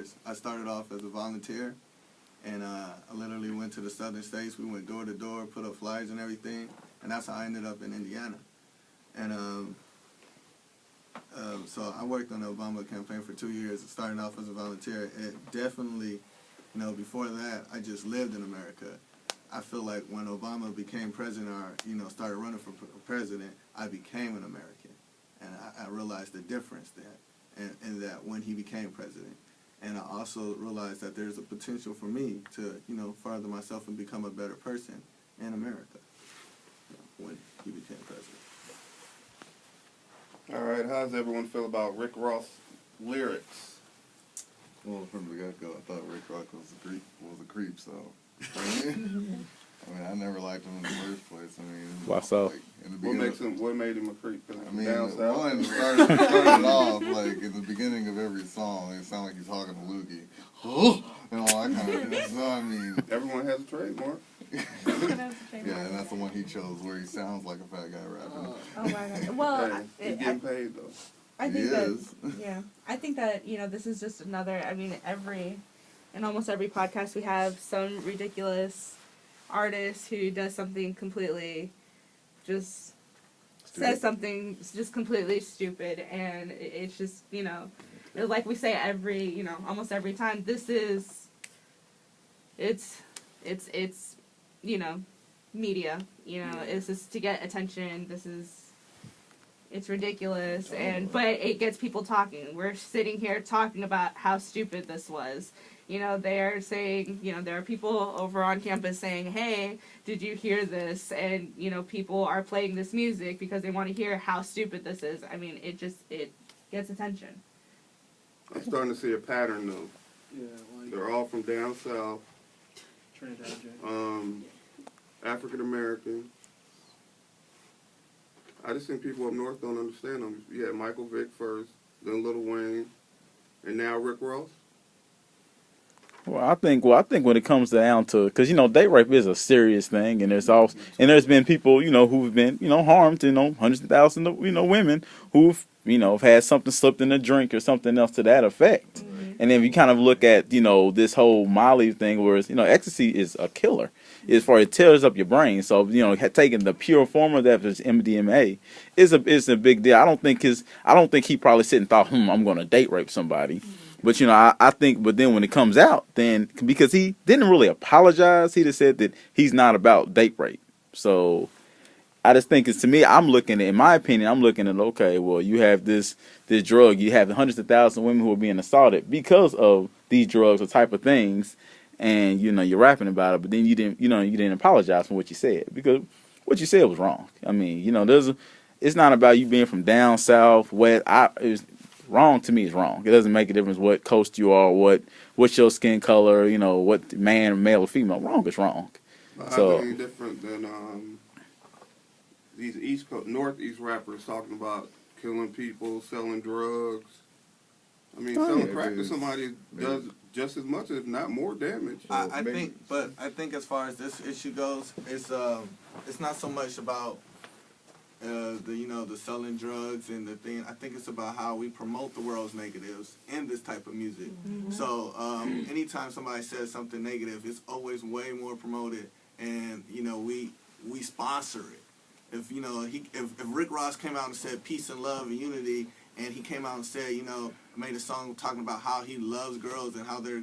years. I started off as a volunteer, and I literally went to the southern states. We went door to door, put up flyers and everything, and that's how I ended up in Indiana. And so I worked on the Obama campaign for 2 years, starting off as a volunteer. It definitely, before that, I just lived in America. I feel like when Obama became president or, started running for president, I became an American. And I realized the difference there, and that when he became president. And I also realized that there's a potential for me to, further myself and become a better person in America when he became president. All right, how does everyone feel about Rick Ross lyrics? Well, from the get-go, I thought Rick Ross was a creep, so. I mean, I never liked him in the first place. I mean, why so? Like, in the What made him a creep? I mean, down south? one started it off like in the beginning of every song. It sounded like he's talking to Loogie, and all that kind of thing. So I mean, everyone has a trademark. Yeah, and that's the one he chose, where he sounds like a fat guy rapping. Oh my God. Well, hey, he's getting paid though. I think I think that this is just another. I mean, in almost every podcast we have some ridiculous artist who does something completely, just says something just completely stupid, and it's just like we say almost every time. This is, it's media. It's just to get attention. It's ridiculous, but it gets people talking. We're sitting here talking about how stupid this was. They're saying, there are people over on campus saying, hey, did you hear this? And, people are playing this music because they want to hear how stupid this is. I mean, it gets attention. I'm starting to see a pattern, though. Yeah, they're all from down south. Trinidad, African American. I just think people up north don't understand them. You had Michael Vick first, then Lil Wayne, and now Rick Ross. Well, I think when it comes down to, because date rape is a serious thing, and there's been people who've been harmed, hundreds of thousands of women who've have had something slipped in a drink or something else to that effect. Mm-hmm. And then if you kind of look at this whole Molly thing, where ecstasy is a killer, as far as it tears up your brain. So taking the pure form of that, which is MDMA, is a big deal. I don't think he probably sit and thought, I'm going to date rape somebody. But I think, but then when it comes out, then because he didn't really apologize, he just said that he's not about date rape. So I just think it's, to me, in my opinion, I'm looking at, okay, well, you have this drug, you have hundreds of thousands of women who are being assaulted because of these drugs or type of things, and you're rapping about it, but then you didn't apologize for what you said, because what you said was wrong. I mean, it's not about you being from down south, west. Wrong to me is wrong. It doesn't make a difference what coast you are, what's your skin color, what man, male or female. Wrong is wrong. So I think different than these northeast rappers talking about killing people, selling drugs. I mean, selling crack to somebody does just as much, if not more damage. I think as far as this issue goes, it's not so much about the selling drugs and the thing. I think it's about how we promote the world's negatives in this type of music. Mm-hmm. So anytime somebody says something negative, it's always way more promoted, and we sponsor it. If if Rick Ross came out and said peace and love and unity, and he came out and said made a song talking about how he loves girls and how they're